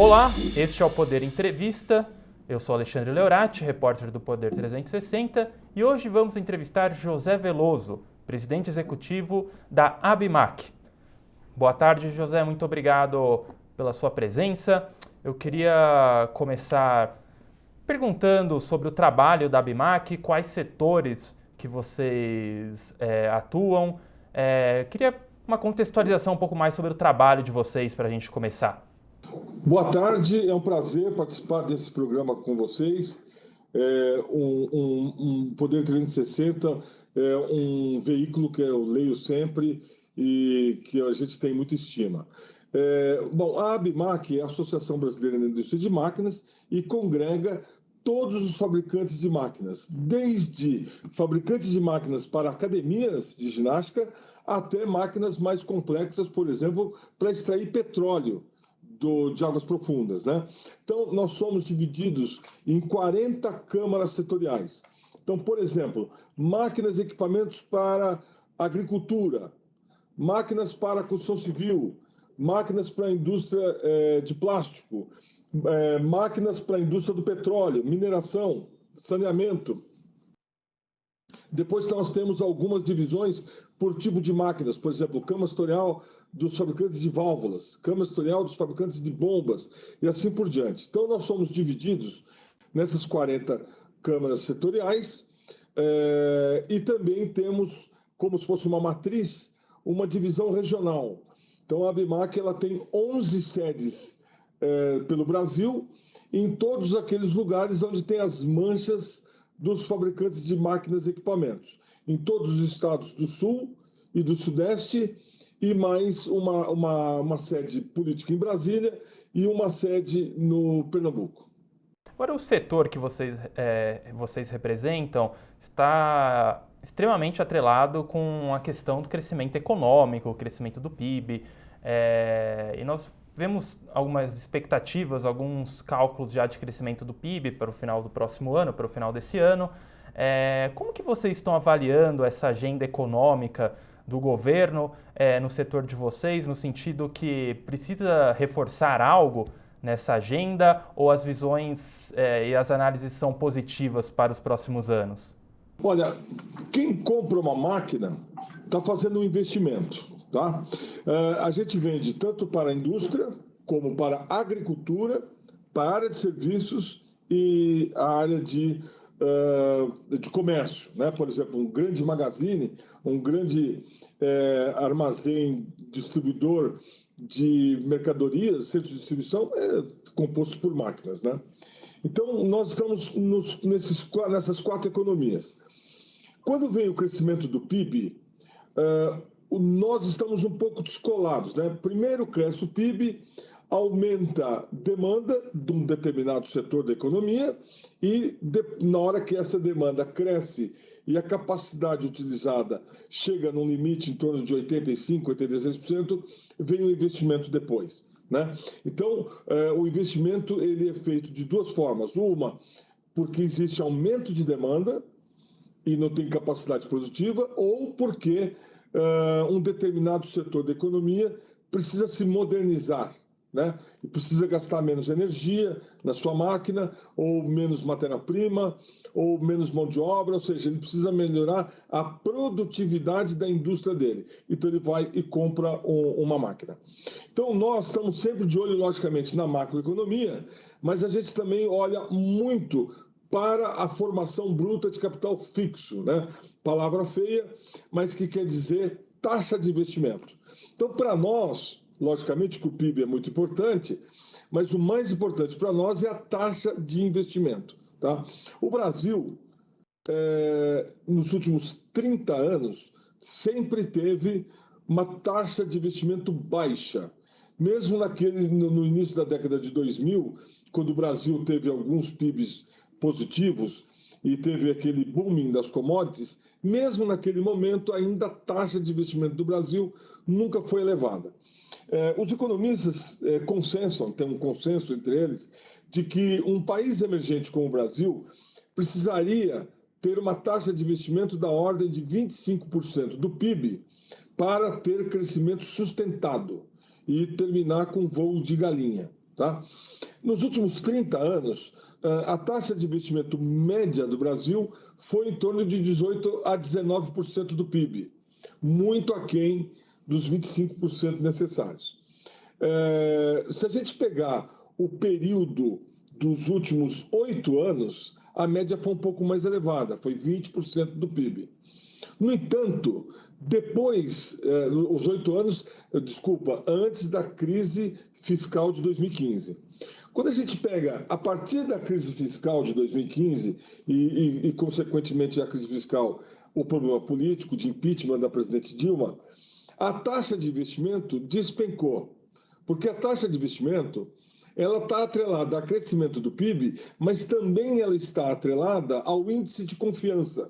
Olá, este é o Poder Entrevista. Eu sou Alexandre Leorati, repórter do Poder 360, e hoje vamos entrevistar José Veloso, presidente executivo da ABIMAQ. Boa tarde, José, muito obrigado pela sua presença. Eu queria começar perguntando sobre o trabalho da ABIMAQ, quais setores que vocês atuam. Queria uma contextualização um pouco mais sobre o trabalho de vocês para a gente começar. Boa tarde, é um prazer participar desse programa com vocês. Poder 360 é um veículo que eu leio sempre e que a gente tem muita estima. A ABIMAQ é a Associação Brasileira da Indústria de Máquinas e congrega todos os fabricantes de máquinas, desde fabricantes de máquinas para academias de ginástica até máquinas mais complexas, por exemplo, para extrair petróleo de águas profundas, né? Então, nós somos divididos em 40 câmaras setoriais. Então, por exemplo, máquinas e equipamentos para agricultura, máquinas para construção civil, máquinas para a indústria de plástico, máquinas para a indústria do petróleo, mineração, saneamento. Depois nós temos algumas divisões por tipo de máquinas, por exemplo, câmara setorial dos fabricantes de válvulas, câmara setorial dos fabricantes de bombas e assim por diante. Então nós somos divididos nessas 40 câmaras setoriais e também temos, como se fosse uma matriz, uma divisão regional. Então a ABIMAQ ela tem 11 sedes pelo Brasil, em todos aqueles lugares onde tem as manchas dos fabricantes de máquinas e equipamentos, em todos os estados do Sul e do Sudeste, e mais uma sede política em Brasília e uma sede no Pernambuco. Agora, o setor que vocês representam está extremamente atrelado com a questão do crescimento econômico, o crescimento do PIB, e nós vemos algumas expectativas, alguns cálculos já de crescimento do PIB para o final do próximo ano, para o final desse ano. Como que vocês estão avaliando essa agenda econômica do governo no setor de vocês, no sentido que precisa reforçar algo nessa agenda, ou as visões e as análises são positivas para os próximos anos? Olha, quem compra uma máquina está fazendo um investimento. Tá? A gente vende tanto para a indústria, como para a agricultura, para a área de serviços e a área de comércio. Né? Por exemplo, um grande magazine, um grande armazém distribuidor de mercadorias, centro de distribuição, é composto por máquinas. Né? Então, nós estamos nessas 4 economias. Quando vem o crescimento do PIB, nós estamos um pouco descolados, né? Primeiro cresce o PIB, aumenta a demanda de um determinado setor da economia e na hora que essa demanda cresce e a capacidade utilizada chega num limite em torno de 85%, 86%, vem o investimento depois, né? Então, o investimento ele é feito de 2 formas. Uma, porque existe aumento de demanda e não tem capacidade produtiva, ou porque um determinado setor da economia precisa se modernizar, né? E precisa gastar menos energia na sua máquina, ou menos matéria-prima, ou menos mão de obra, ou seja, ele precisa melhorar a produtividade da indústria dele. Então ele vai e compra uma máquina. Então nós estamos sempre de olho, logicamente, na macroeconomia, mas a gente também olha muito para a formação bruta de capital fixo, né? Palavra feia, mas que quer dizer taxa de investimento. Então, para nós, logicamente que o PIB é muito importante, mas o mais importante para nós é a taxa de investimento. Tá? O Brasil, nos últimos 30 anos, sempre teve uma taxa de investimento baixa. Mesmo no início da década de 2000, quando o Brasil teve alguns PIBs positivos e teve aquele booming das commodities, mesmo naquele momento, ainda a taxa de investimento do Brasil nunca foi elevada. Os economistas tem um consenso entre eles, de que um país emergente como o Brasil precisaria ter uma taxa de investimento da ordem de 25% do PIB para ter crescimento sustentado e terminar com voo de galinha. tá? Nos últimos 30 anos, a taxa de investimento média do Brasil foi em torno de 18% a 19% do PIB, muito aquém dos 25% necessários. Se a gente pegar o período dos últimos 8 anos, a média foi um pouco mais elevada, foi 20% do PIB. No entanto, depois, os 8 anos, antes da crise fiscal de 2015. Quando a gente pega, a partir da crise fiscal de 2015 e consequentemente, a crise fiscal, o problema político de impeachment da presidente Dilma, a taxa de investimento despencou. Porque a taxa de investimento ela está atrelada ao crescimento do PIB, mas também ela está atrelada ao índice de confiança.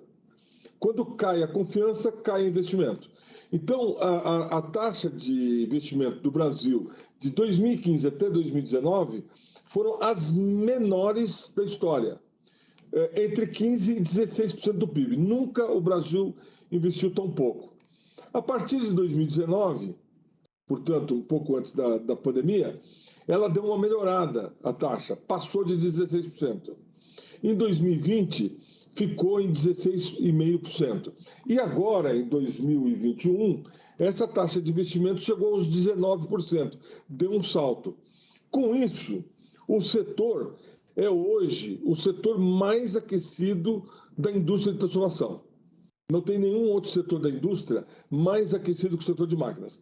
Quando cai a confiança, cai o investimento. Então, a taxa de investimento do Brasil de 2015 até 2019 foram as menores da história, entre 15% e 16% do PIB. Nunca o Brasil investiu tão pouco. A partir de 2019, portanto, um pouco antes da pandemia, ela deu uma melhorada, a taxa, passou de 16%. Em 2020, ficou em 16,5%. E agora, em 2021, essa taxa de investimento chegou aos 19%, deu um salto. Com isso, o setor é hoje o setor mais aquecido da indústria de transformação. Não tem nenhum outro setor da indústria mais aquecido que o setor de máquinas.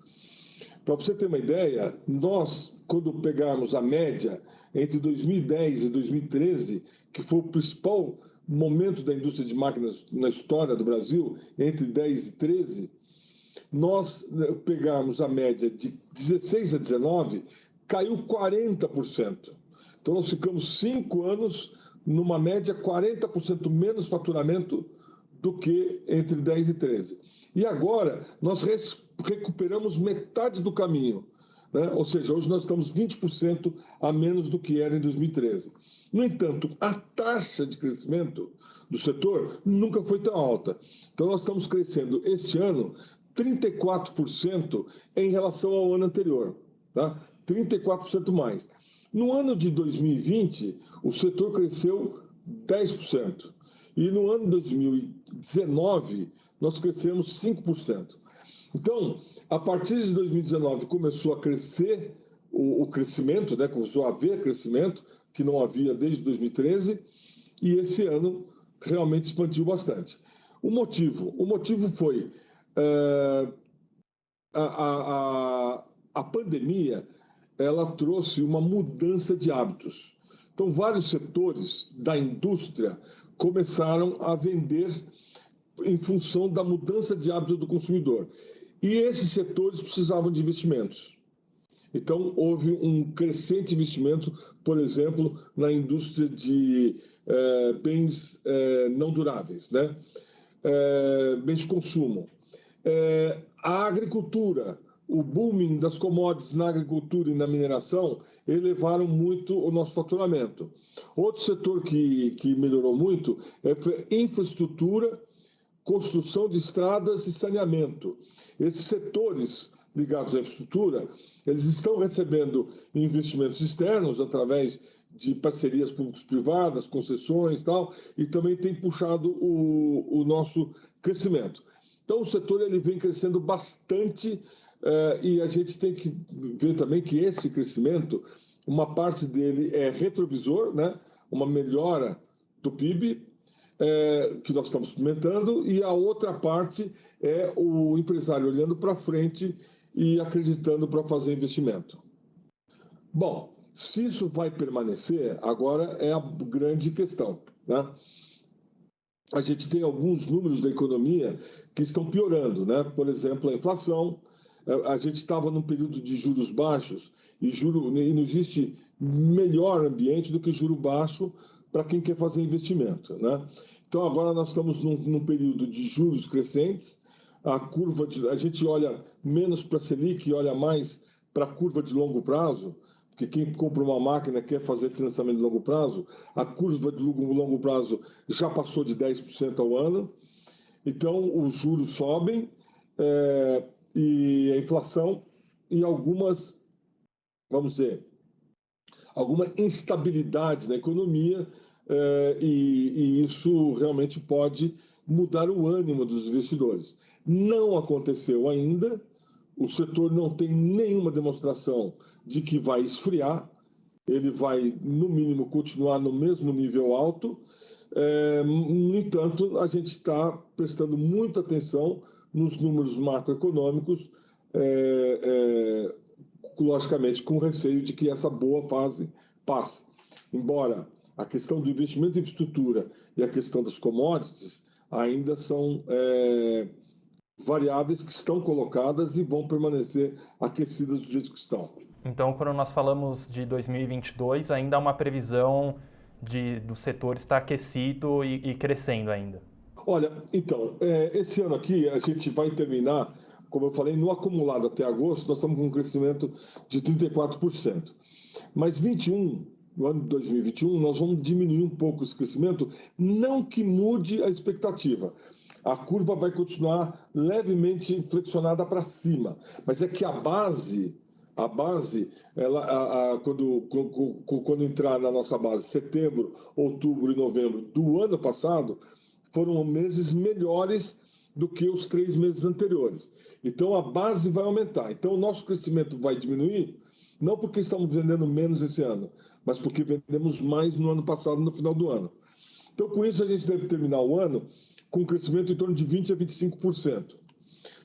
Para você ter uma ideia, nós, quando pegarmos a média entre 2010 e 2013, que foi o principal momento da indústria de máquinas na história do Brasil, entre 10 e 13, nós pegarmos a média de 16 a 19, caiu 40%. Então, nós ficamos 5 anos numa média 40% menos faturamento do que entre 10 e 13. E agora, nós recuperamos metade do caminho, né? Ou seja, hoje nós estamos 20% a menos do que era em 2013. No entanto, a taxa de crescimento do setor nunca foi tão alta. Então, nós estamos crescendo este ano 34% em relação ao ano anterior, tá? 34% mais. No ano de 2020, o setor cresceu 10%. E no ano de 2019, nós crescemos 5%. Então, a partir de 2019, começou a crescer o crescimento, né? Começou a haver crescimento, que não havia desde 2013, e esse ano realmente expandiu bastante. O motivo foi a pandemia, ela trouxe uma mudança de hábitos. Então, vários setores da indústria começaram a vender em função da mudança de hábito do consumidor. E esses setores precisavam de investimentos. Então, houve um crescente investimento, por exemplo, na indústria de bens não duráveis, né? Bens de consumo. A agricultura, o booming das commodities na agricultura e na mineração elevaram muito o nosso faturamento. Outro setor que melhorou muito foi infraestrutura, construção de estradas e saneamento. Esses setores ligados à infraestrutura, eles estão recebendo investimentos externos através de parcerias públicos-privadas, concessões e tal, e também tem puxado o nosso crescimento. Então, o setor ele vem crescendo bastante e a gente tem que ver também que esse crescimento, uma parte dele é retrovisor, né? Uma melhora do PIB, que nós estamos experimentando, e a outra parte é o empresário olhando para frente e acreditando para fazer investimento. Bom, se isso vai permanecer, agora é a grande questão, né? A gente tem alguns números da economia que estão piorando, né? Por exemplo, a inflação. A gente estava num período de juros baixos e não existe melhor ambiente do que juro baixo para quem quer fazer investimento, né? Então, agora nós estamos num período de juros crescentes. A gente olha menos para a Selic e olha mais para a curva de longo prazo, porque quem compra uma máquina quer fazer financiamento de longo prazo, a curva de longo prazo já passou de 10% ao ano. Então, os juros sobem e a inflação, em algumas, vamos dizer, alguma instabilidade na economia, e isso realmente pode mudar o ânimo dos investidores. Não aconteceu ainda, o setor não tem nenhuma demonstração de que vai esfriar, ele vai, no mínimo, continuar no mesmo nível alto. No entanto, a gente está prestando muita atenção nos números macroeconômicos, logicamente com receio de que essa boa fase passe. Embora a questão do investimento em infraestrutura e a questão das commodities ainda são variáveis que estão colocadas e vão permanecer aquecidas do jeito que estão. Então, quando nós falamos de 2022, ainda há uma previsão do setor estar aquecido e crescendo ainda? Olha, então, esse ano aqui a gente vai terminar, como eu falei, no acumulado até agosto, nós estamos com um crescimento de 34%. Mas no ano de 2021, nós vamos diminuir um pouco esse crescimento, não que mude a expectativa. A curva vai continuar levemente flexionada para cima, mas é que a base, quando entrar na nossa base setembro, outubro e novembro do ano passado, foram meses melhores do que os 3 meses anteriores. Então, a base vai aumentar. Então, o nosso crescimento vai diminuir, não porque estamos vendendo menos esse ano, mas porque vendemos mais no ano passado, no final do ano. Então, com isso, a gente deve terminar o ano com um crescimento em torno de 20% a 25%.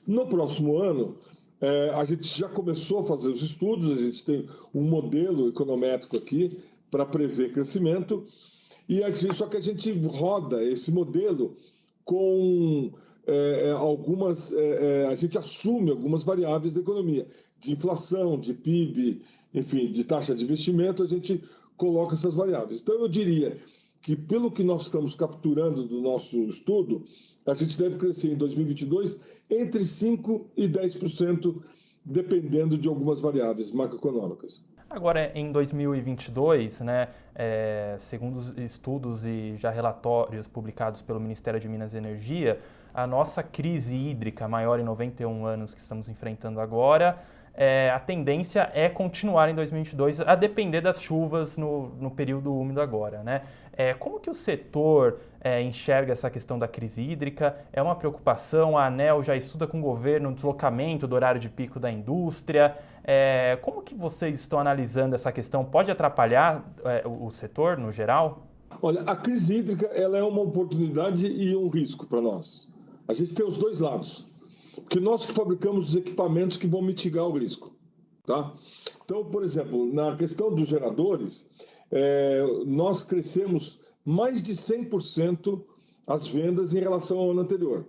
No próximo ano, a gente já começou a fazer os estudos, a gente tem um modelo econométrico aqui para prever crescimento, só que a gente roda esse modelo com a gente assume algumas variáveis da economia, de inflação, de PIB, enfim, de taxa de investimento, a gente coloca essas variáveis. Então, eu diria que, pelo que nós estamos capturando do nosso estudo, a gente deve crescer em 2022 entre 5% e 10%, dependendo de algumas variáveis macroeconômicas. Agora, em 2022, né, segundo os estudos e já relatórios publicados pelo Ministério de Minas e Energia, a nossa crise hídrica maior em 91 anos que estamos enfrentando agora, a tendência é continuar em 2022, a depender das chuvas no período úmido agora, né? Como que o setor enxerga essa questão da crise hídrica? É uma preocupação? A ANEEL já estuda com o governo o deslocamento do horário de pico da indústria? Como que vocês estão analisando essa questão? Pode atrapalhar o setor no geral? Olha, a crise hídrica ela é uma oportunidade e um risco para nós. A gente tem os dois lados. Porque nós que fabricamos os equipamentos que vão mitigar o risco. Tá? Então, por exemplo, na questão dos geradores, nós crescemos mais de 100% as vendas em relação ao ano anterior.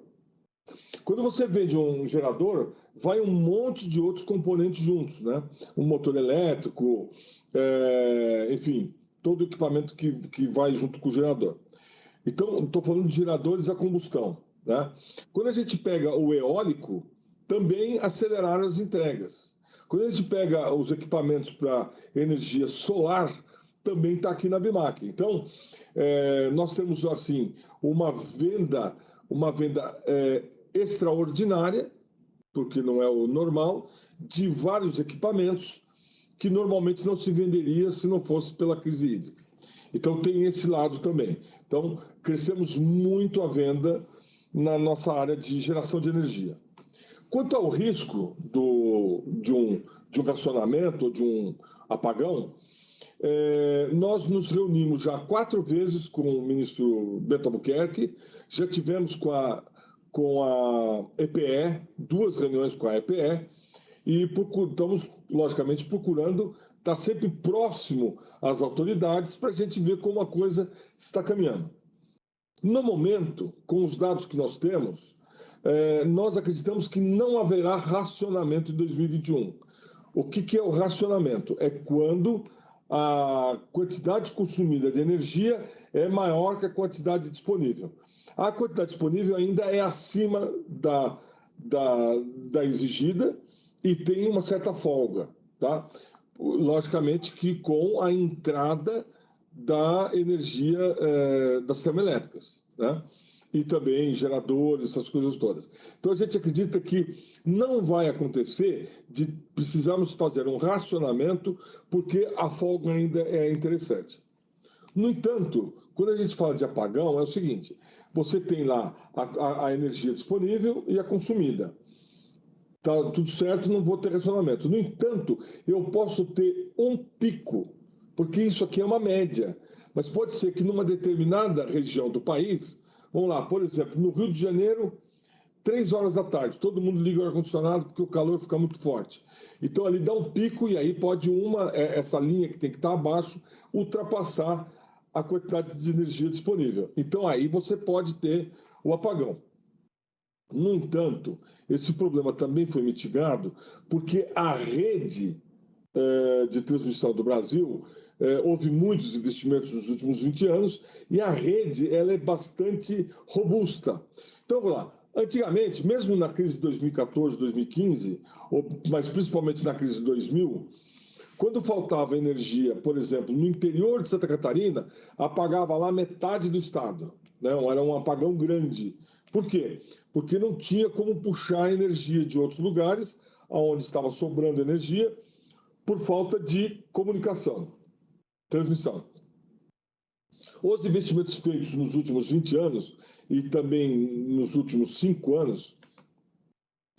Quando você vende um gerador, vai um monte de outros componentes juntos, né? Um motor elétrico, enfim, todo o equipamento que vai junto com o gerador. Então, estou falando de geradores a combustão. Né? Quando a gente pega o eólico, também aceleraram as entregas. Quando a gente pega os equipamentos para energia solar, também está aqui na Bimac. Então, nós temos assim uma venda extraordinária, porque não é o normal, de vários equipamentos que normalmente não se venderia se não fosse pela crise hídrica. Então, tem esse lado também. Então, crescemos muito a venda na nossa área de geração de energia. Quanto ao risco de um racionamento ou de um apagão, nós nos reunimos já 4 vezes com o ministro Beto Albuquerque, já tivemos com a EPE, 2 reuniões com a EPE, e estamos, logicamente, procurando estar sempre próximo às autoridades para a gente ver como a coisa está caminhando. No momento, com os dados que nós temos, nós acreditamos que não haverá racionamento em 2021. O que é o racionamento? É quando a quantidade consumida de energia é maior que a quantidade disponível. A quantidade disponível ainda é acima da exigida e tem uma certa folga, tá? Logicamente que com a entrada da energia das termoelétricas, né? e também geradores, essas coisas todas. Então a gente acredita que não vai acontecer de precisarmos fazer um racionamento porque a folga ainda é interessante. No entanto, quando a gente fala de apagão, é o seguinte, você tem lá a energia disponível e a consumida. Tá tudo certo, não vou ter racionamento. No entanto, eu posso ter um pico, porque isso aqui é uma média. Mas pode ser que numa determinada região do país, vamos lá, por exemplo, no Rio de Janeiro, 3 horas da tarde, todo mundo liga o ar-condicionado porque o calor fica muito forte. Então ali dá um pico e aí pode essa linha que tem que estar abaixo, ultrapassar a quantidade de energia disponível. Então aí você pode ter o apagão. No entanto, esse problema também foi mitigado porque a rede de transmissão do Brasil, houve muitos investimentos nos últimos 20 anos e a rede ela é bastante robusta. Então, vamos lá. Antigamente, mesmo na crise de 2014, 2015, mas principalmente na crise de 2000, quando faltava energia, por exemplo, no interior de Santa Catarina, apagava lá metade do estado. Né? Era um apagão grande. Por quê? Porque não tinha como puxar energia de outros lugares, onde estava sobrando energia, por falta de comunicação, transmissão. Os investimentos feitos nos últimos 20 anos e também nos últimos 5 anos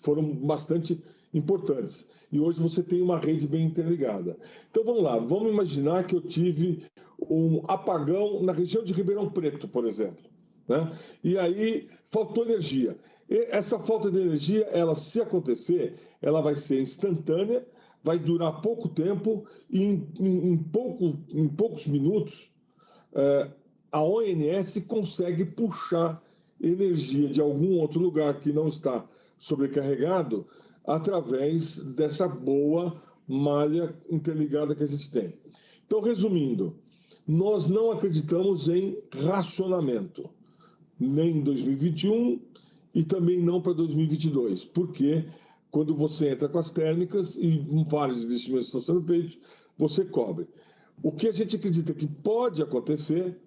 foram bastante importantes. E hoje você tem uma rede bem interligada. Então vamos lá, vamos imaginar que eu tive um apagão na região de Ribeirão Preto, por exemplo. Né? E aí faltou energia. E essa falta de energia, ela, se acontecer, ela vai ser instantânea, vai durar pouco tempo e em poucos minutos a ONS consegue puxar energia de algum outro lugar que não está sobrecarregado através dessa boa malha interligada que a gente tem. Então, resumindo, nós não acreditamos em racionamento, nem em 2021 e também não para 2022, porque quando você entra com as térmicas e vários investimentos estão sendo feitos, você cobre. O que a gente acredita que pode acontecer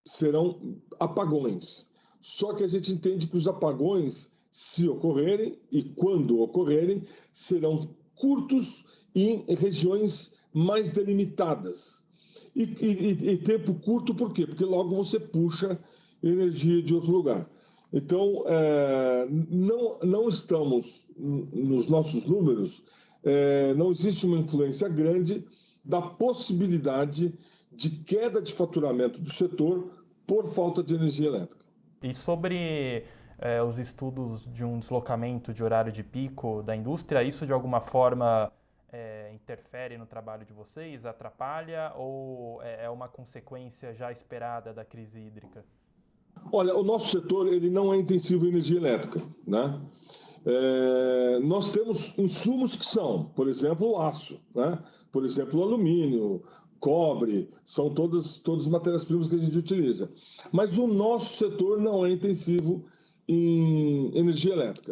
serão apagões. Só que a gente entende que os apagões, se ocorrerem e quando ocorrerem, serão curtos e em regiões mais delimitadas. E tempo curto por quê? Porque logo você puxa energia de outro lugar. Então, não estamos, nos nossos números, não existe uma influência grande da possibilidade de queda de faturamento do setor por falta de energia elétrica. E sobre os estudos de um deslocamento de horário de pico da indústria, isso de alguma forma interfere no trabalho de vocês, atrapalha ou é uma consequência já esperada da crise hídrica? Olha, o nosso setor ele não é intensivo em energia elétrica, né? Nós temos insumos que são, por exemplo, o aço, né? Por exemplo, o alumínio, cobre, são todas matérias-primas que a gente utiliza. Mas o nosso setor não é intensivo em energia elétrica.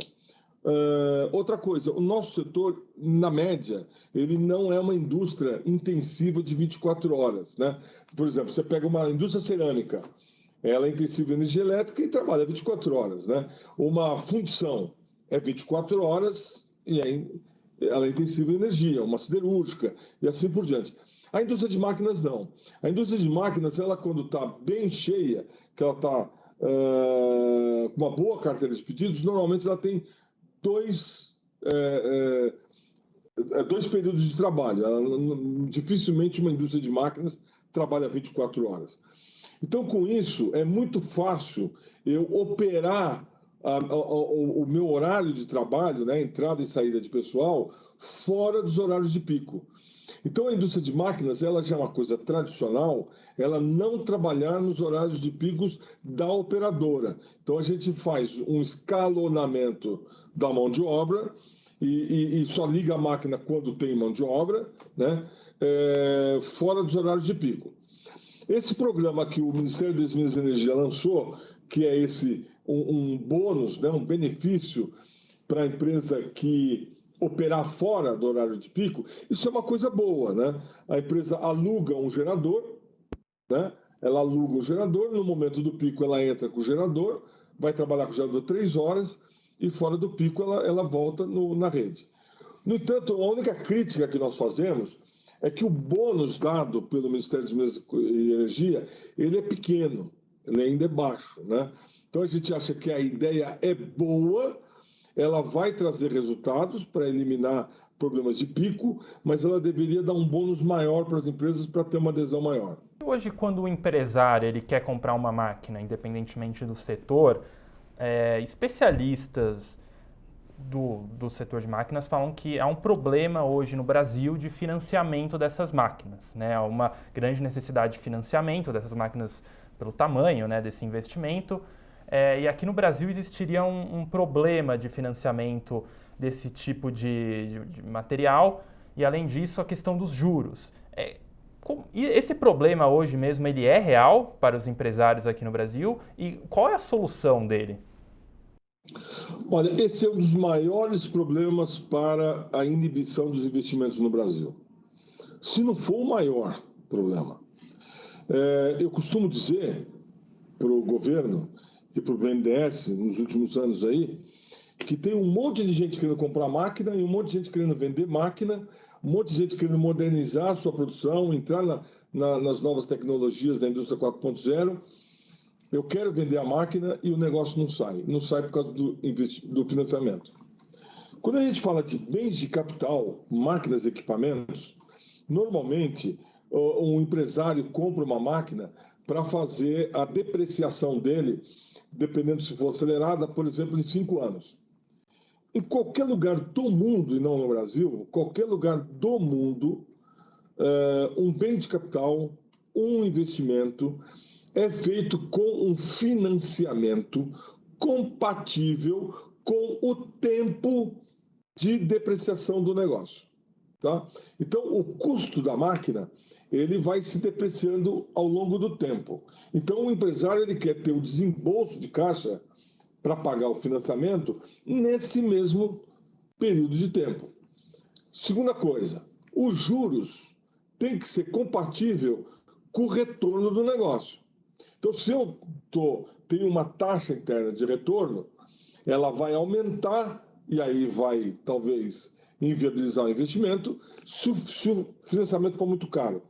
Outra coisa, o nosso setor, na média, ele não é uma indústria intensiva de 24 horas, né? Por exemplo, você pega uma indústria cerâmica, ela é intensiva em energia elétrica e trabalha 24 horas, né? Uma fundição é 24 horas e aí ela é intensiva em energia, uma siderúrgica e assim por diante. A indústria de máquinas não. A indústria de máquinas, ela quando está bem cheia, que ela está com uma boa carteira de pedidos, normalmente ela tem dois períodos de trabalho. Dificilmente uma indústria de máquinas trabalha 24 horas. Então, com isso, é muito fácil eu operar o meu horário de trabalho, né, entrada e saída de pessoal, fora dos horários de pico. Então, a indústria de máquinas, ela já é uma coisa tradicional, ela não trabalhar nos horários de picos da operadora. Então, a gente faz um escalonamento da mão de obra e só liga a máquina quando tem mão de obra, né, fora dos horários de pico. Esse programa que o Ministério das Minas e Energia lançou, que é um bônus, né, um benefício para a empresa que operar fora do horário de pico, isso é uma coisa boa, né? A empresa aluga um gerador, né? ela aluga o gerador, no momento do pico ela entra com o gerador, vai trabalhar com o gerador 3 horas e fora do pico ela volta na rede. No entanto, a única crítica que nós fazemos é que o bônus dado pelo Ministério de Minas e Energia, ele é pequeno, ele ainda é baixo, né? Então a gente acha que a ideia é boa, ela vai trazer resultados para eliminar problemas de pico, mas ela deveria dar um bônus maior para as empresas para ter uma adesão maior. Hoje, quando o empresário ele quer comprar uma máquina, independentemente do setor, especialistas do setor de máquinas falam que há um problema hoje no Brasil de financiamento dessas máquinas, né? Há uma grande necessidade de financiamento dessas máquinas pelo tamanho, né, desse investimento. E aqui no Brasil existiria um problema de financiamento desse tipo de material e, além disso, a questão dos juros. E esse problema hoje mesmo, ele é real para os empresários aqui no Brasil? E qual é a solução dele? Olha, esse é um dos maiores problemas para a inibição dos investimentos no Brasil. Se não for o maior problema. Eu costumo dizer para o governo e para o BNDES, nos últimos anos aí, que tem um monte de gente querendo comprar máquina e um monte de gente querendo vender máquina, um monte de gente querendo modernizar a sua produção, entrar nas novas tecnologias da indústria 4.0. Eu quero vender a máquina e o negócio não sai. Não sai por causa do financiamento. Quando a gente fala de bens de capital, máquinas e equipamentos, normalmente um empresário compra uma máquina para fazer a depreciação dele, dependendo se for acelerada, por exemplo, em 5 anos. Em qualquer lugar do mundo, e não no Brasil, qualquer lugar do mundo, um bem de capital, um investimento, é feito com um financiamento compatível com o tempo de depreciação do negócio. Tá? Então, o custo da máquina ele vai se depreciando ao longo do tempo. Então, o empresário ele quer ter o desembolso de caixa para pagar o financiamento nesse mesmo período de tempo. Segunda coisa, os juros têm que ser compatível com o retorno do negócio. Então, se eu tenho uma taxa interna de retorno, ela vai aumentar e aí vai, talvez, inviabilizar o investimento se o financiamento for muito caro.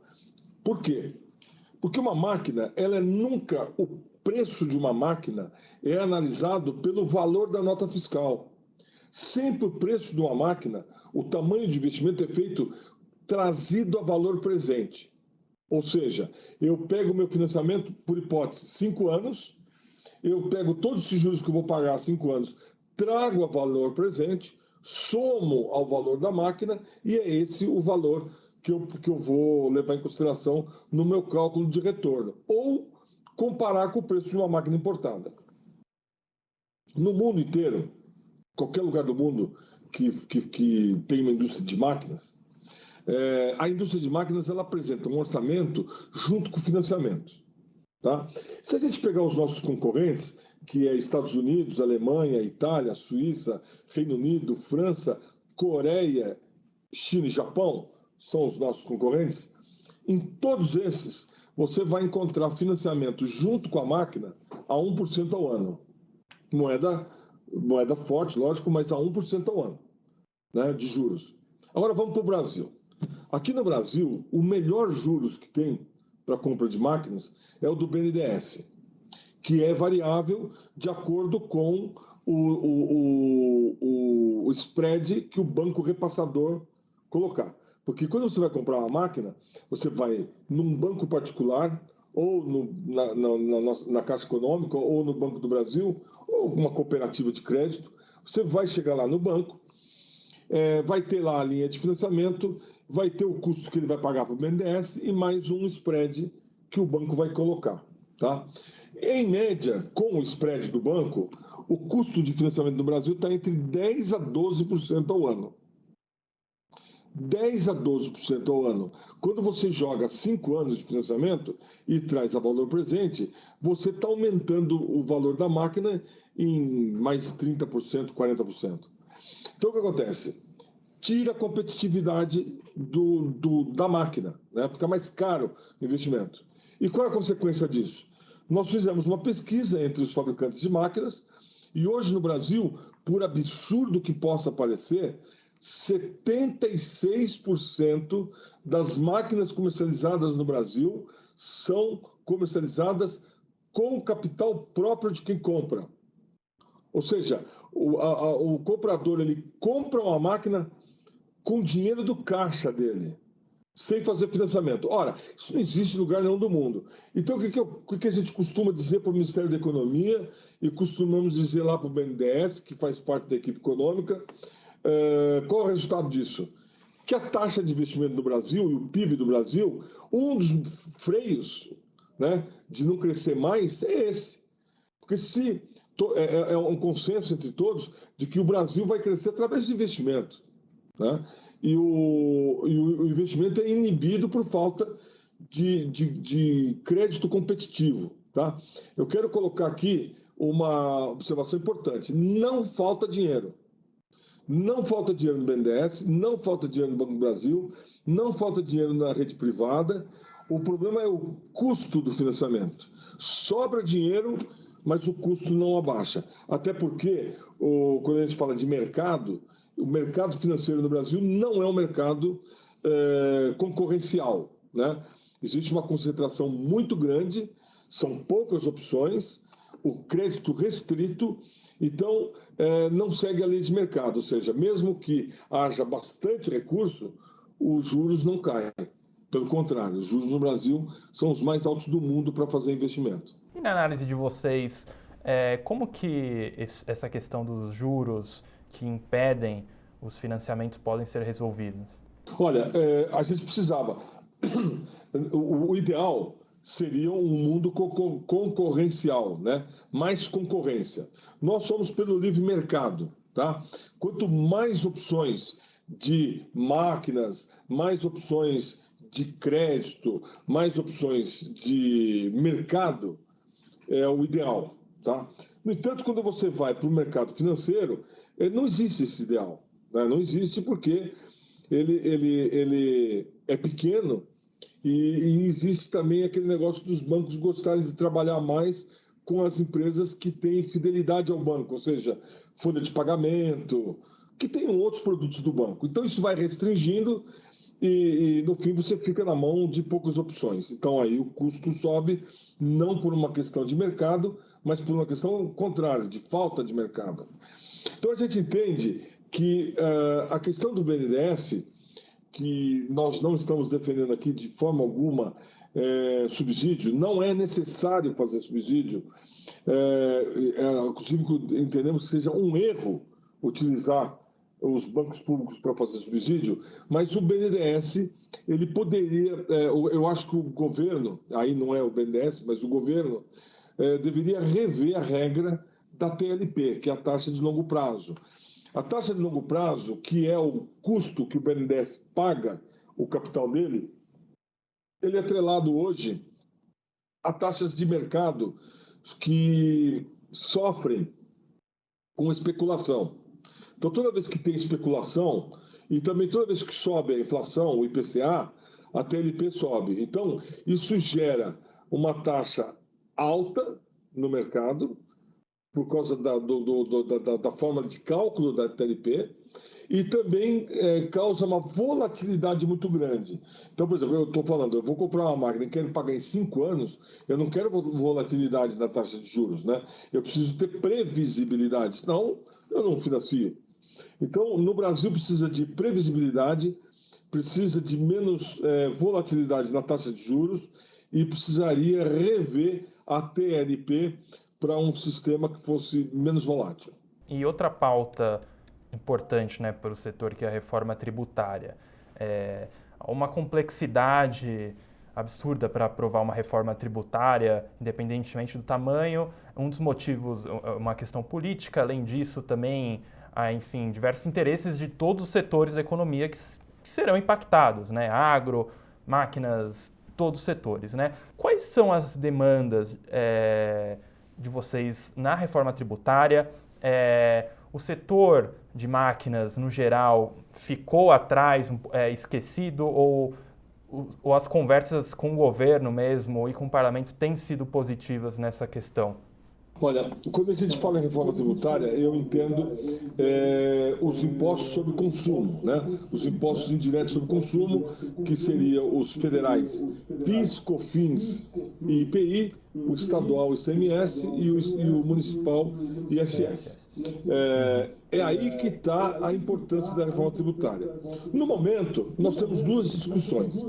Por quê? Porque uma máquina, o preço de uma máquina é analisado pelo valor da nota fiscal. Sempre o preço de uma máquina, o tamanho de investimento é feito trazido a valor presente. Ou seja, eu pego o meu financiamento, por hipótese, 5 anos, eu pego todos esses juros que eu vou pagar há 5 anos, trago a valor presente, somo ao valor da máquina e é esse o valor que eu vou levar em consideração no meu cálculo de retorno. Ou comparar com o preço de uma máquina importada. No mundo inteiro, qualquer lugar do mundo que tem uma indústria de máquinas, a indústria de máquinas ela apresenta um orçamento junto com o financiamento. Tá? Se a gente pegar os nossos concorrentes, que é Estados Unidos, Alemanha, Itália, Suíça, Reino Unido, França, Coreia, China e Japão, são os nossos concorrentes, em todos esses você vai encontrar financiamento junto com a máquina a 1% ao ano. Moeda forte, lógico, mas a 1% ao ano, né, de juros. Agora vamos para o Brasil. Aqui no Brasil, o melhor juros que tem para compra de máquinas é o do BNDES, que é variável de acordo com o spread que o banco repassador colocar. Porque quando você vai comprar uma máquina, você vai num banco particular, ou na Caixa Econômica, ou no Banco do Brasil, ou uma cooperativa de crédito. Você vai chegar lá no banco, vai ter lá a linha de financiamento, vai ter o custo que ele vai pagar para o BNDES e mais um spread que o banco vai colocar. Tá? Em média, com o spread do banco, o custo de financiamento no Brasil está entre 10% a 12% ao ano. 10% a 12% ao ano. Quando você joga 5 anos de financiamento e traz a valor presente, você está aumentando o valor da máquina em mais 30%, 40%. Então, o que acontece? Tira a competitividade da máquina, né? Fica mais caro o investimento. E qual é a consequência disso? Nós fizemos uma pesquisa entre os fabricantes de máquinas e hoje no Brasil, por absurdo que possa parecer, 76% das máquinas comercializadas no Brasil são comercializadas com o capital próprio de quem compra. Ou seja, o comprador ele compra uma máquina com o dinheiro do caixa dele, sem fazer financiamento. Ora, isso não existe em lugar nenhum do mundo. Então, o que a gente costuma dizer para o Ministério da Economia e costumamos dizer lá para o BNDES, que faz parte da equipe econômica, qual é o resultado disso? Que a taxa de investimento no Brasil e o PIB do Brasil, um dos freios, né, de não crescer mais é esse. Porque é um consenso entre todos de que o Brasil vai crescer através de investimento, né? E o investimento é inibido por falta de crédito competitivo, tá? Eu quero colocar aqui uma observação importante. Não falta dinheiro. Não falta dinheiro no BNDES, não falta dinheiro no Banco do Brasil, não falta dinheiro na rede privada. O problema é o custo do financiamento. Sobra dinheiro, mas o custo não abaixa. Até porque, quando a gente fala de mercado, o mercado financeiro no Brasil não é um mercado concorrencial, né? Existe uma concentração muito grande, são poucas opções, o crédito restrito, então não segue a lei de mercado, ou seja, mesmo que haja bastante recurso, os juros não caem. Pelo contrário, os juros no Brasil são os mais altos do mundo para fazer investimento. E na análise de vocês, como que essa questão dos juros que impedem os financiamentos podem ser resolvidos? Olha, a gente precisava. O ideal seria um mundo concorrencial, né? Mais concorrência. Nós somos pelo livre mercado, tá? Quanto mais opções de máquinas, mais opções de crédito, mais opções de mercado, é o ideal, tá? No entanto, quando você vai para o mercado financeiro, não existe esse ideal, né? Não existe porque ele é pequeno e existe também aquele negócio dos bancos gostarem de trabalhar mais com as empresas que têm fidelidade ao banco, ou seja, folha de pagamento, que tem outros produtos do banco. Então, isso vai restringindo e no fim você fica na mão de poucas opções. Então aí o custo sobe não por uma questão de mercado, mas por uma questão contrária, de falta de mercado. Então a gente entende que a questão do BNDES, que nós não estamos defendendo aqui de forma alguma subsídio, não é necessário fazer subsídio, inclusive entendemos que seja um erro utilizar os bancos públicos para fazer subsídio, mas o BNDES, ele poderia, eu acho que o governo, aí não é o BNDES, mas o governo deveria rever a regra da TLP, que é a taxa de longo prazo. A taxa de longo prazo, que é o custo que o BNDES paga, o capital dele, ele é atrelado hoje a taxas de mercado que sofrem com especulação. Então, toda vez que tem especulação, e também toda vez que sobe a inflação, o IPCA, a TLP sobe. Então, isso gera uma taxa alta no mercado, por causa da forma de cálculo da TLP, e também causa uma volatilidade muito grande. Então, por exemplo, eu estou falando, eu vou comprar uma máquina e quero pagar em 5 anos, eu não quero volatilidade na taxa de juros, né? Eu preciso ter previsibilidade, senão eu não financio. Então, no Brasil precisa de previsibilidade, precisa de menos volatilidade na taxa de juros e precisaria rever a TLP para um sistema que fosse menos volátil. E outra pauta importante, né, para o setor, que é a reforma tributária. Uma complexidade absurda para aprovar uma reforma tributária, independentemente do tamanho. Um dos motivos, uma questão política, além disso também, enfim, diversos interesses de todos os setores da economia que serão impactados, né? Agro, máquinas, todos os setores, né? Quais são as demandas de vocês na reforma tributária? O setor de máquinas, no geral, ficou atrás, esquecido, ou ou as conversas com o governo mesmo e com o parlamento têm sido positivas nessa questão? Olha, quando a gente fala em reforma tributária, eu entendo os impostos sobre consumo, né? Os impostos indiretos sobre consumo, que seriam os federais PIS, COFINS e IPI, o estadual ICMS e o municipal ISS. É aí que está a importância da reforma tributária. No momento, nós temos duas discussões.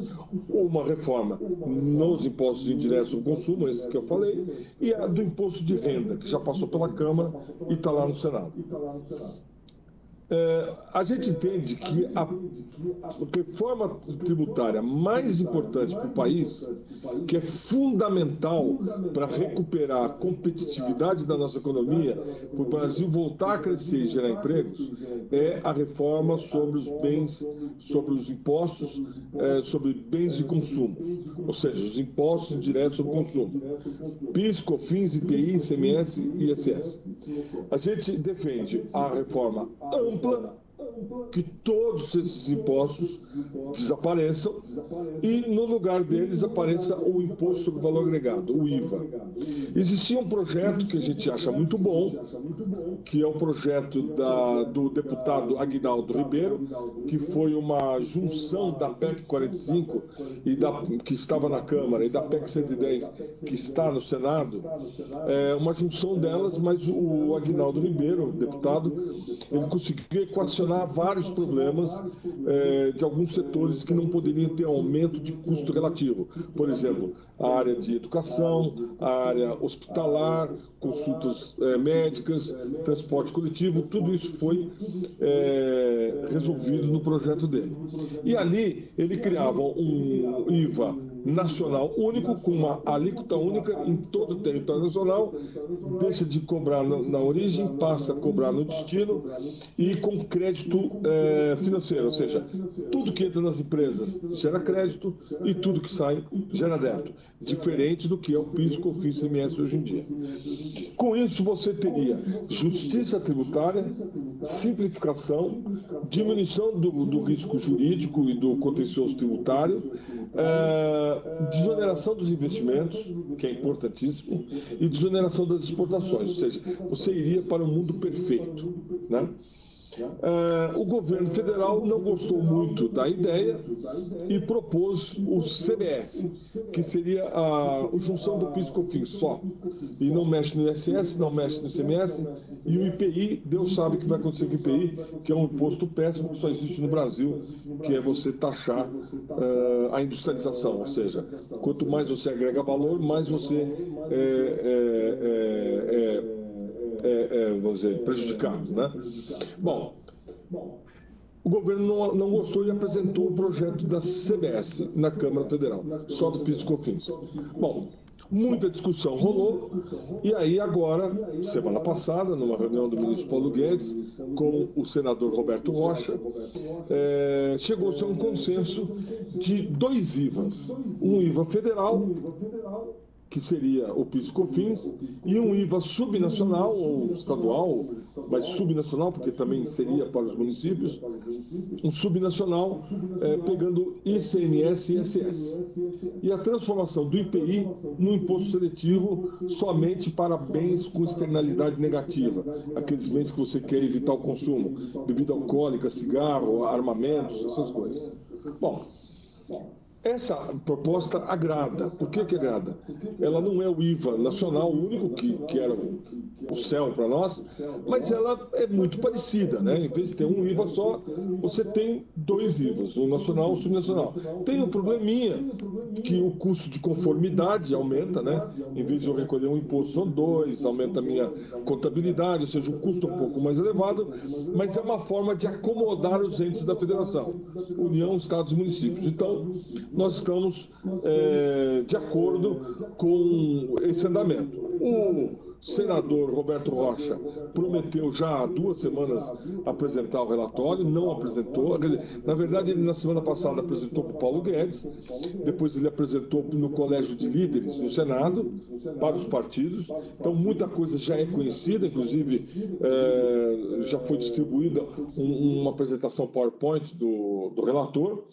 Uma reforma nos impostos indiretos sobre consumo, esses que eu falei, e a do imposto de renda, que já passou pela Câmara e está lá no Senado. A gente entende que a reforma tributária mais importante para o país, que é fundamental para recuperar a competitividade da nossa economia, para o Brasil voltar a crescer e gerar empregos, é a reforma sobre os bens, sobre os impostos, sobre bens de consumo, ou seja, os impostos diretos sobre consumo. PIS, COFINS, IPI, ICMS e ISS. A gente defende a reforma ampla, que todos esses impostos desapareçam e no lugar deles apareça o Imposto sobre Valor Agregado, o IVA. Existia um projeto que a gente acha muito bom, que é o projeto do deputado Aguinaldo Ribeiro, que foi uma junção da PEC 45, que estava na Câmara, e da PEC 110, que está no Senado, uma junção delas, mas o Aguinaldo Ribeiro, deputado, ele conseguiu equacionar vários problemas de alguns setores que não poderiam ter aumento de custo relativo. Por exemplo, a área de educação, a área hospitalar, consultas médicas, transporte coletivo, tudo isso foi resolvido no projeto dele. E ali ele criava um IVA nacional único, com uma alíquota única em todo o território nacional, deixa de cobrar na origem, passa a cobrar no destino e com crédito financeiro, ou seja, tudo que entra nas empresas gera crédito e tudo que sai gera débito, diferente do que é o PIS, COFINS e ICMS hoje em dia. Com isso você teria justiça tributária, simplificação, diminuição do risco jurídico e do contencioso tributário, desoneração dos investimentos, que é importantíssimo, e desoneração das exportações, ou seja, você iria para um mundo perfeito, né? O governo federal não gostou muito da ideia e propôs o CBS, que seria a junção do PIS e COFINS só, e não mexe no ISS, não mexe no ICMS, e o IPI, Deus sabe o que vai acontecer com o IPI, que é um imposto péssimo que só existe no Brasil, que é você taxar a industrialização, ou seja, quanto mais você agrega valor, mais você vamos dizer, prejudicado, né? Bom, o governo não gostou e apresentou o projeto da CBS na Câmara Federal, só do PIS e COFINS. Bom, muita discussão rolou e aí agora, semana passada, numa reunião do ministro Paulo Guedes com o senador Roberto Rocha, chegou-se a um consenso de dois IVAs, um IVA federal, que seria o PIS e COFINS, e um IVA subnacional ou estadual, mas subnacional, porque também seria para os municípios, um subnacional pegando ICMS e ISS. E a transformação do IPI no imposto seletivo somente para bens com externalidade negativa, aqueles bens que você quer evitar o consumo, bebida alcoólica, cigarro, armamentos, essas coisas. Bom, essa proposta agrada. Por que agrada? Ela não é o IVA nacional único, que era o céu para nós, mas ela é muito parecida, né? Em vez de ter um IVA só, você tem dois IVAs, um nacional e um subnacional. Tem um probleminha, que o custo de conformidade aumenta, né? Em vez de eu recolher um imposto, são dois, aumenta a minha contabilidade, ou seja, o custo é um pouco mais elevado, mas é uma forma de acomodar os entes da federação, União, Estados e Municípios. Então, nós estamos de acordo com esse andamento. O senador Roberto Rocha prometeu já há 2 semanas apresentar o relatório, não apresentou. Quer dizer, na verdade, ele na semana passada apresentou para o Paulo Guedes, depois ele apresentou no Colégio de Líderes no Senado, para os partidos. Então, muita coisa já é conhecida, inclusive já foi distribuída uma apresentação PowerPoint do relator.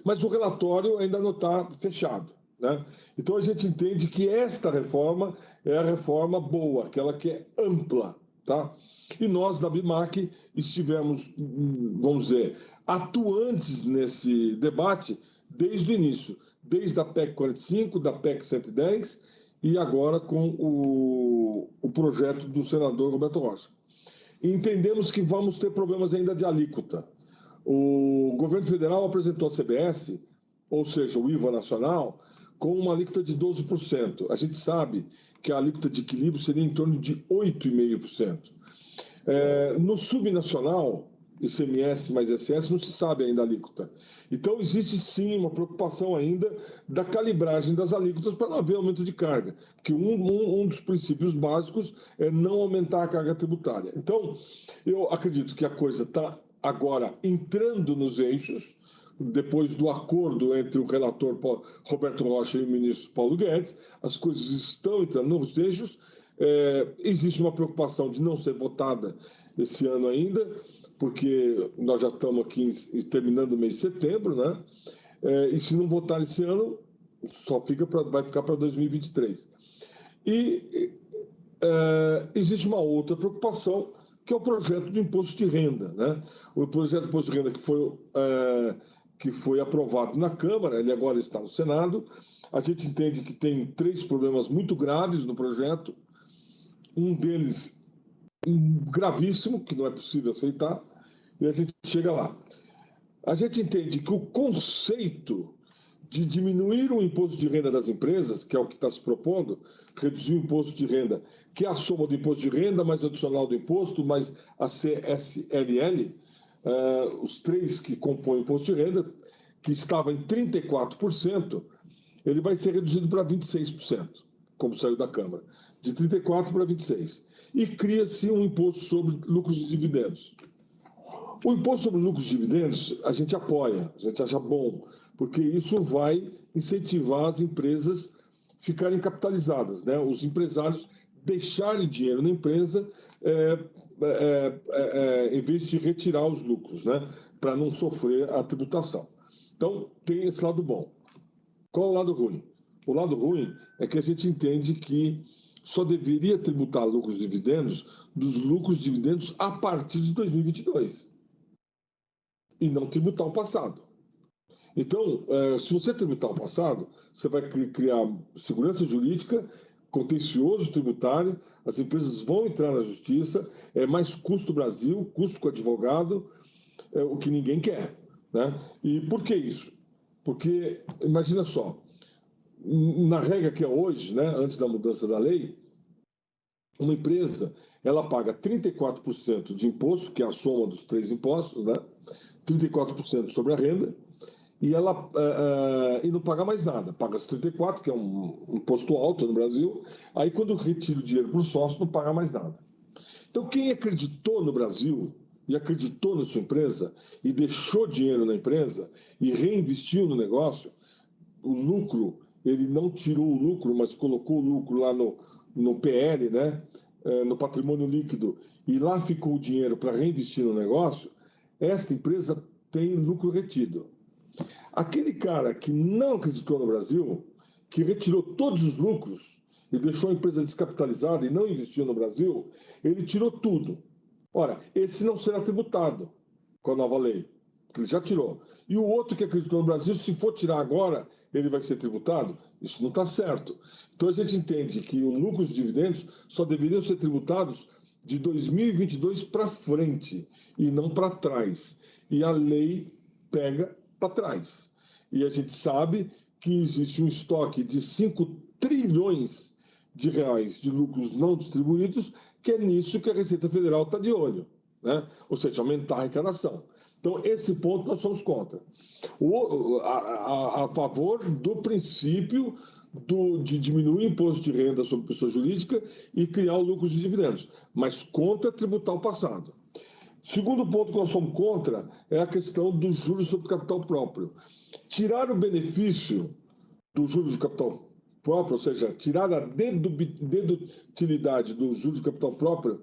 mas o relatório ainda não está fechado, né? Então a gente entende que esta reforma é a reforma boa, aquela que é ampla, tá? E nós da BIMAC estivemos, vamos dizer, atuantes nesse debate desde o início, desde a PEC 45, da PEC 110 e agora com o projeto do senador Roberto Rocha. E entendemos que vamos ter problemas ainda de alíquota. O governo federal apresentou a CBS, ou seja, o IVA nacional, com uma alíquota de 12%. A gente sabe que a alíquota de equilíbrio seria em torno de 8,5%. No subnacional, ICMS mais ISS, não se sabe ainda a alíquota. Então, existe sim uma preocupação ainda da calibragem das alíquotas para não haver aumento de carga, que um dos princípios básicos é não aumentar a carga tributária. Então, eu acredito que a coisa está agora entrando nos eixos, depois do acordo entre o relator Roberto Rocha e o ministro Paulo Guedes, as coisas estão entrando nos eixos. Existe uma preocupação de não ser votada esse ano ainda, porque nós já estamos aqui terminando o mês de setembro, né? E se não votar esse ano, vai ficar para 2023. E existe uma outra preocupação, que é o projeto do imposto de renda, né? O projeto do imposto de renda que foi aprovado na Câmara, ele agora está no Senado. A gente entende que tem 3 problemas muito graves no projeto. Um deles gravíssimo, que não é possível aceitar, e a gente chega lá. A gente entende que o conceito de diminuir o imposto de renda das empresas, que é o que está se propondo, reduzir o imposto de renda, que é a soma do imposto de renda, mais adicional do imposto, mais a CSLL, os 3 que compõem o imposto de renda, que estava em 34%, ele vai ser reduzido para 26%, como saiu da Câmara, de 34% para 26%. E cria-se um imposto sobre lucros e dividendos. O imposto sobre lucros e dividendos a gente apoia, a gente acha bom, porque isso vai incentivar as empresas ficarem capitalizadas, né? Os empresários deixarem dinheiro na empresa em vez de retirar os lucros, né? Para não sofrer a tributação. Então, tem esse lado bom. Qual é o lado ruim? O lado ruim é que a gente entende que só deveria tributar lucros e dividendos dos lucros e dividendos a partir de 2022 e não tributar o passado. Então, se você tributar o passado, você vai criar segurança jurídica, contencioso tributário, as empresas vão entrar na justiça, é mais custo Brasil, custo com advogado, o que ninguém quer, né? E por que isso? Porque, imagina só, na regra que é hoje, né, antes da mudança da lei, uma empresa ela paga 34% de imposto, que é a soma dos 3 impostos, né? 34% sobre a renda, e ela e não paga mais nada, paga os 34%, que é um imposto alto no Brasil, aí quando retira o dinheiro para o sócio, não paga mais nada. Então, quem acreditou no Brasil e acreditou na sua empresa e deixou dinheiro na empresa e reinvestiu no negócio, o lucro, ele não tirou o lucro, mas colocou o lucro lá no PL, né? No patrimônio líquido, e lá ficou o dinheiro para reinvestir no negócio, esta empresa tem lucro retido. Aquele cara que não acreditou no Brasil, que retirou todos os lucros e deixou a empresa descapitalizada e não investiu no Brasil, ele tirou tudo. Ora, esse não será tributado com a nova lei, porque ele já tirou. E o outro que acreditou no Brasil, se for tirar agora, ele vai ser tributado? Isso não está certo. Então a gente entende que o lucro e os dividendos só deveriam ser tributados de 2022 para frente e não para trás. E a lei pega para trás. E a gente sabe que existe um estoque de 5 trilhões de reais de lucros não distribuídos, que é nisso que a Receita Federal está de olho, né? Ou seja, aumentar a arrecadação. Então, esse ponto nós somos contra. A favor do princípio de diminuir o imposto de renda sobre pessoa jurídica e criar o lucro de dividendos, mas contra tributar o passado. Segundo ponto que nós somos contra é a questão dos juros sobre capital próprio. Tirar o benefício dos juros de capital próprio, ou seja, tirar a dedutilidade dos juros de capital próprio,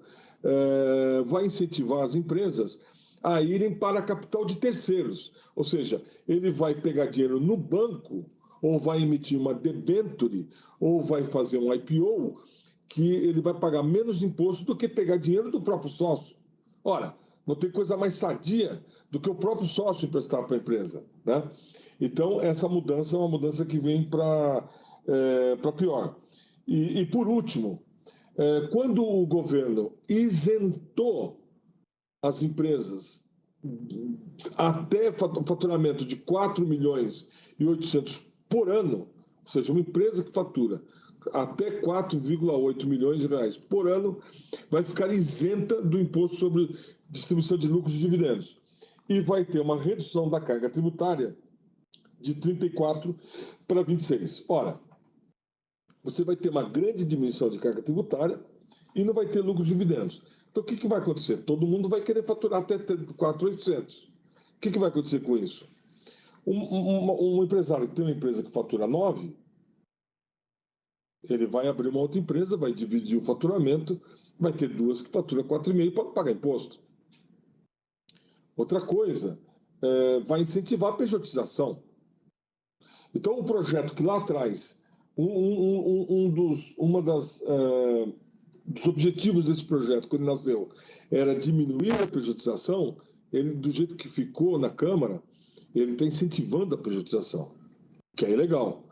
vai incentivar as empresas a irem para capital de terceiros. Ou seja, ele vai pegar dinheiro no banco, ou vai emitir uma debenture, ou vai fazer um IPO, que ele vai pagar menos imposto do que pegar dinheiro do próprio sócio. Ora, não tem coisa mais sadia do que o próprio sócio emprestar para a empresa, né? Então, essa mudança é uma mudança que vem para pior. E, por último, quando o governo isentou as empresas até faturamento de 4 milhões e 800 por ano, ou seja, uma empresa que fatura até 4,8 milhões de reais por ano, vai ficar isenta do imposto sobre distribuição de lucros e dividendos. E vai ter uma redução da carga tributária de 34 para 26. Ora, você vai ter uma grande diminuição de carga tributária e não vai ter lucros e dividendos. Então, o que vai acontecer? Todo mundo vai querer faturar até 4.800. O que vai acontecer com isso? Um empresário que tem uma empresa que fatura 9, ele vai abrir uma outra empresa, vai dividir o faturamento, vai ter duas que faturam 4,5 para pagar imposto. Outra coisa, vai incentivar a pejotização. Então, o projeto que lá atrás, dos objetivos desse projeto, quando nasceu, era diminuir a pejotização, ele, do jeito que ficou na Câmara, ele está incentivando a pejotização, que é ilegal.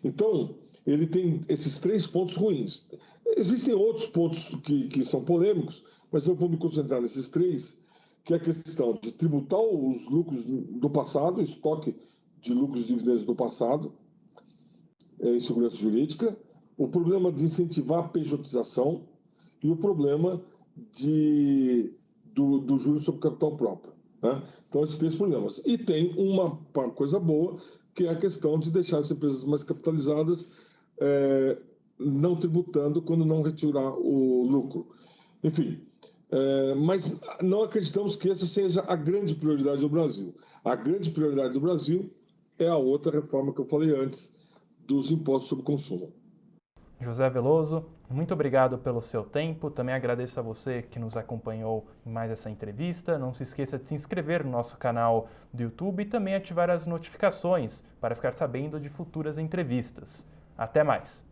Então, ele tem esses 3 pontos ruins. Existem outros pontos que são polêmicos, mas eu vou me concentrar nesses 3, que é a questão de tributar os lucros do passado, estoque de lucros e dividendos do passado, em segurança jurídica, o problema de incentivar a pejotização e o problema do juros sobre capital próprio, né? Então, esses 3 problemas. E tem uma coisa boa, que é a questão de deixar as empresas mais capitalizadas não tributando quando não retirar o lucro. Enfim, mas não acreditamos que essa seja a grande prioridade do Brasil. A grande prioridade do Brasil é a outra reforma que eu falei antes, dos impostos sobre consumo. José Veloso, muito obrigado pelo seu tempo. Também agradeço a você que nos acompanhou em mais essa entrevista. Não se esqueça de se inscrever no nosso canal do YouTube e também ativar as notificações para ficar sabendo de futuras entrevistas. Até mais!